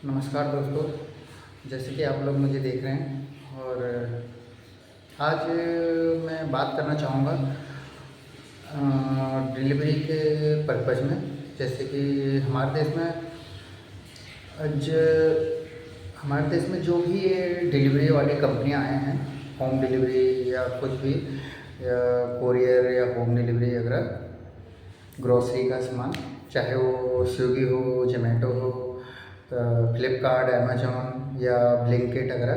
नमस्कार दोस्तों, जैसे कि आप लोग मुझे देख रहे हैं और आज मैं बात करना चाहूँगा डिलीवरी के पर्पज़ में। जैसे कि आज हमारे देश में जो भी ये डिलीवरी वाली कंपनियां आए हैं, होम डिलीवरी या कुछ भी, या कोरियर या होम डिलीवरी वगैरह, ग्रोसरी का सामान, चाहे वो स्विगी हो, जोमेटो हो, फ्लिपकार्ट, अमेजोन या ब्लिंकिट वगैरह,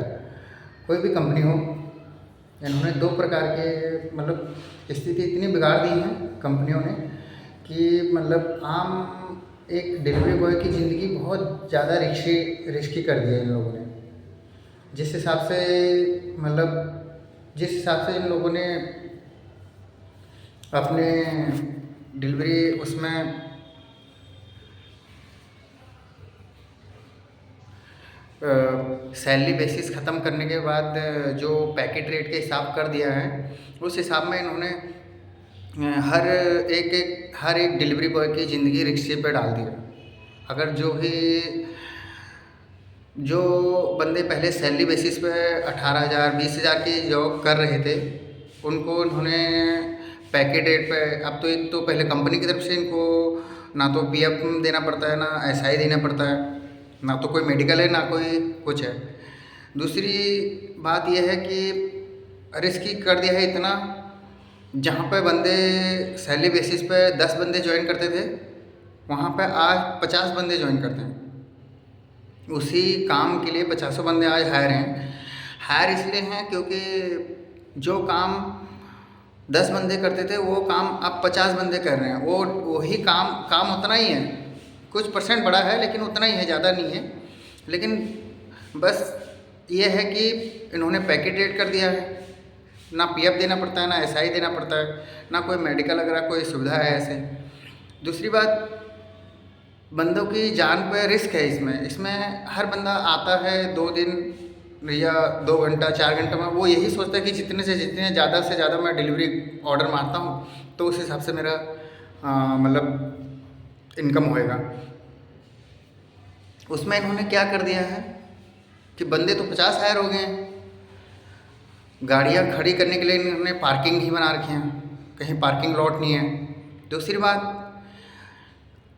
कोई भी कंपनी हो, इन्होंने दो प्रकार के मतलब स्थिति इतनी बिगाड़ दी है कंपनियों ने कि मतलब आम एक डिलीवरी बॉय की ज़िंदगी बहुत ज़्यादा रिस्की कर दी है इन लोगों ने। जिस हिसाब से जिस हिसाब से इन लोगों ने अपने डिलीवरी उसमें सैलरी बेसिस ख़त्म करने के बाद जो पैकेट रेट के हिसाब कर दिया है, उस हिसाब में इन्होंने हर एक डिलीवरी बॉय की ज़िंदगी रिक्शे पे डाल दिया। अगर जो बंदे पहले सैलरी बेसिस पे 18,000 20,000 की जॉब कर रहे थे, उनको उन्होंने पैकेट रेट पे, अब तो एक तो पहले कंपनी की तरफ से इनको ना तो पीएफ देना पड़ता है, ना एसआई देना पड़ता है, ना तो कोई मेडिकल है, ना कोई कुछ है। दूसरी बात यह है कि रिस्की कर दिया है इतना, जहाँ पे बंदे सैलरी बेसिस पे 10 बंदे ज्वाइन करते थे, वहाँ पे आज 50 बंदे ज्वाइन करते हैं। उसी काम के लिए 50 बंदे आज हायर हैं। हायर इसलिए हैं क्योंकि जो काम 10 बंदे करते थे, वो काम अब 50 बंदे कर रहे हैं। वही काम उतना ही है, कुछ परसेंट बढ़ा है लेकिन उतना ही है, ज़्यादा नहीं है। लेकिन बस ये है कि इन्होंने पैकेट रेट कर दिया है, ना पीएफ देना पड़ता है, ना एसआई देना पड़ता है, ना कोई मेडिकल वगैरह कोई सुविधा है ऐसे। दूसरी बात, बंदों की जान पे रिस्क है इसमें हर बंदा आता है 2 दिन या 2 घंटा 4 घंटा में, वो यही सोचता है कि जितने ज़्यादा से ज़्यादा मैं डिलीवरी ऑर्डर मारता हूँ तो उस हिसाब से मेरा इनकम होएगा। उसमें इन्होंने क्या कर दिया है कि बंदे तो 50 हायर हो गए हैं, गाड़ियाँ खड़ी करने के लिए इन्होंने पार्किंग ही बना रखी हैं, कहीं पार्किंग लॉट नहीं है। दूसरी बात,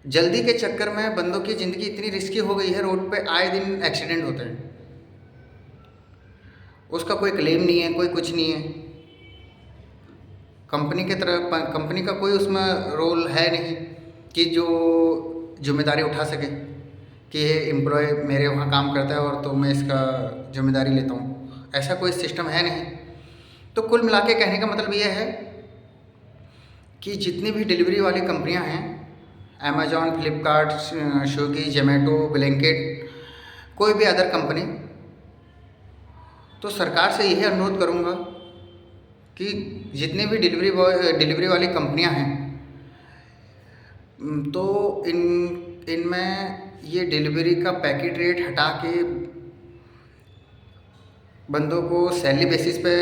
जल्दी के चक्कर में बंदों की ज़िंदगी इतनी रिस्की हो गई है, रोड पे आए दिन एक्सीडेंट होते हैं, उसका कोई क्लेम नहीं है, कोई कुछ नहीं है। कंपनी का कोई उसमें रोल है नहीं कि जो जिम्मेदारी उठा सके कि ये एम्प्लॉय मेरे वहाँ काम करता है और तो मैं इसका जिम्मेदारी लेता हूँ, ऐसा कोई सिस्टम है नहीं। तो कुल मिला के कहने का मतलब ये है कि जितनी भी डिलीवरी वाली कंपनियाँ हैं, Amazon, Flipkart, Swiggy, Zomato, Blinkit, कोई भी अदर कंपनी, तो सरकार से यही अनुरोध करूँगा कि जितनी भी डिलीवरी वाली कंपनियां हैं, तो इनमें ये डिलीवरी का पैकेट रेट हटा के बंदों को सैलरी बेसिस पे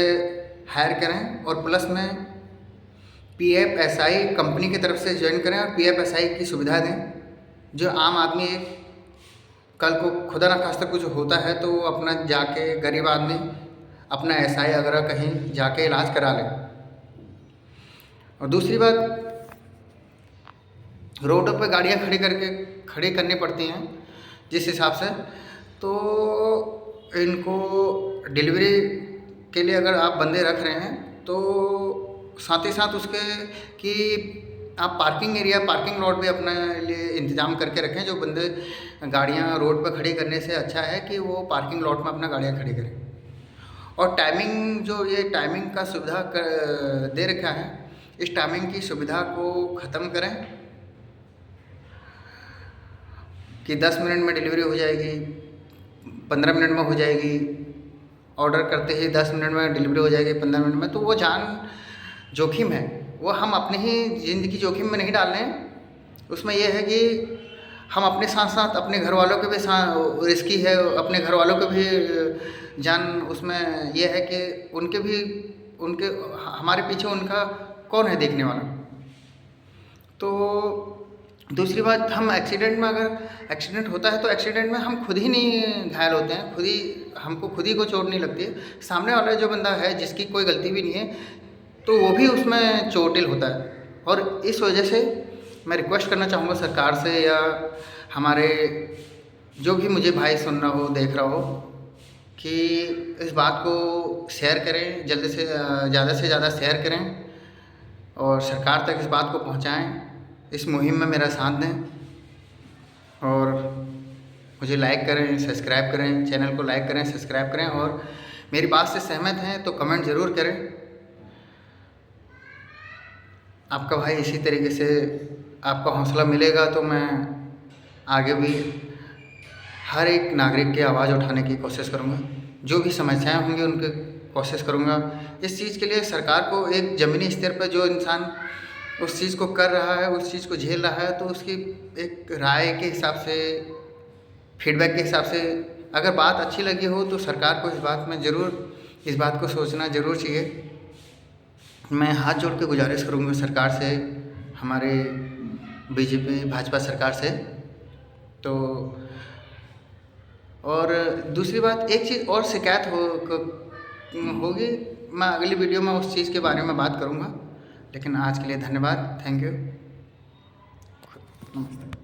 हायर करें और प्लस में पीएफ एसआई कंपनी की तरफ से ज्वाइन करें और पीएफ एसआई की सुविधा दें। जो आम आदमी कल को खुदा न खास्ता कुछ होता है तो अपना जाके गरीब आदमी अपना एसआई वगैरह कहीं जाके इलाज करा ले। और दूसरी बात, रोडों पर गाड़ियाँ खड़ी करनी पड़ती हैं जिस हिसाब से, तो इनको डिलीवरी के लिए अगर आप बंदे रख रहे हैं तो साथ ही साथ उसके कि आप पार्किंग लॉट भी अपने लिए इंतज़ाम करके रखें। जो बंदे गाड़ियाँ रोड पर खड़ी करने से अच्छा है कि वो पार्किंग लॉट में अपना गाड़ियाँ खड़ी करें। और टाइमिंग का सुविधा दे रखा है, इस टाइमिंग की सुविधा को ख़त्म करें कि 10 मिनट में डिलीवरी हो जाएगी, 15 मिनट में हो जाएगी, ऑर्डर करते ही 10 मिनट में डिलीवरी हो जाएगी, 15 मिनट में। तो वो जान जोखिम है, वो हम अपनी ही ज़िंदगी जोखिम में नहीं डाल रहे हैं। उसमें यह है कि हम अपने साथ साथ अपने घर वालों के भी रिस्की है, अपने घर वालों के भी जान उसमें यह है कि हमारे पीछे उनका कौन है देखने वाला। तो दूसरी बात, हम एक्सीडेंट में, अगर एक्सीडेंट होता है तो एक्सीडेंट में हम खुद ही नहीं घायल होते हैं, खुद ही हमको खुद ही को चोट नहीं लगती है, सामने वाला जो बंदा है जिसकी कोई गलती भी नहीं है तो वो भी उसमें चोटिल होता है। और इस वजह से मैं रिक्वेस्ट करना चाहूँगा सरकार से, या हमारे जो भी मुझे भाई सुन रहा हो, देख रहा हो, कि इस बात को शेयर करें, जल्द से ज़्यादा शेयर करें और सरकार तक इस बात को पहुँचाएँ, इस मुहिम में मेरा साथ दें और मुझे लाइक करें, सब्सक्राइब करें, चैनल को लाइक करें, सब्सक्राइब करें, और मेरी बात से सहमत हैं तो कमेंट ज़रूर करें। आपका भाई इसी तरीके से आपका हौसला मिलेगा तो मैं आगे भी हर एक नागरिक की आवाज़ उठाने की कोशिश करूँगा, जो भी समस्याएं होंगी उनकी कोशिश करूँगा। इस चीज़ के लिए सरकार को एक ज़मीनी स्तर पर जो इंसान उस चीज़ को कर रहा है, उस चीज़ को झेल रहा है, तो उसकी एक राय के हिसाब से, फीडबैक के हिसाब से अगर बात अच्छी लगी हो तो सरकार को इस बात में ज़रूर, इस बात को सोचना ज़रूर चाहिए। मैं हाथ जोड़ के गुजारिश करूँगा सरकार से, हमारे बीजेपी भाजपा सरकार से। तो और दूसरी बात, एक चीज़ और शिकायत होगी, मैं अगली वीडियो में उस चीज़ के बारे में बात करूँगा। लेकिन आज के लिए धन्यवाद, थैंक यू, नमस्ते।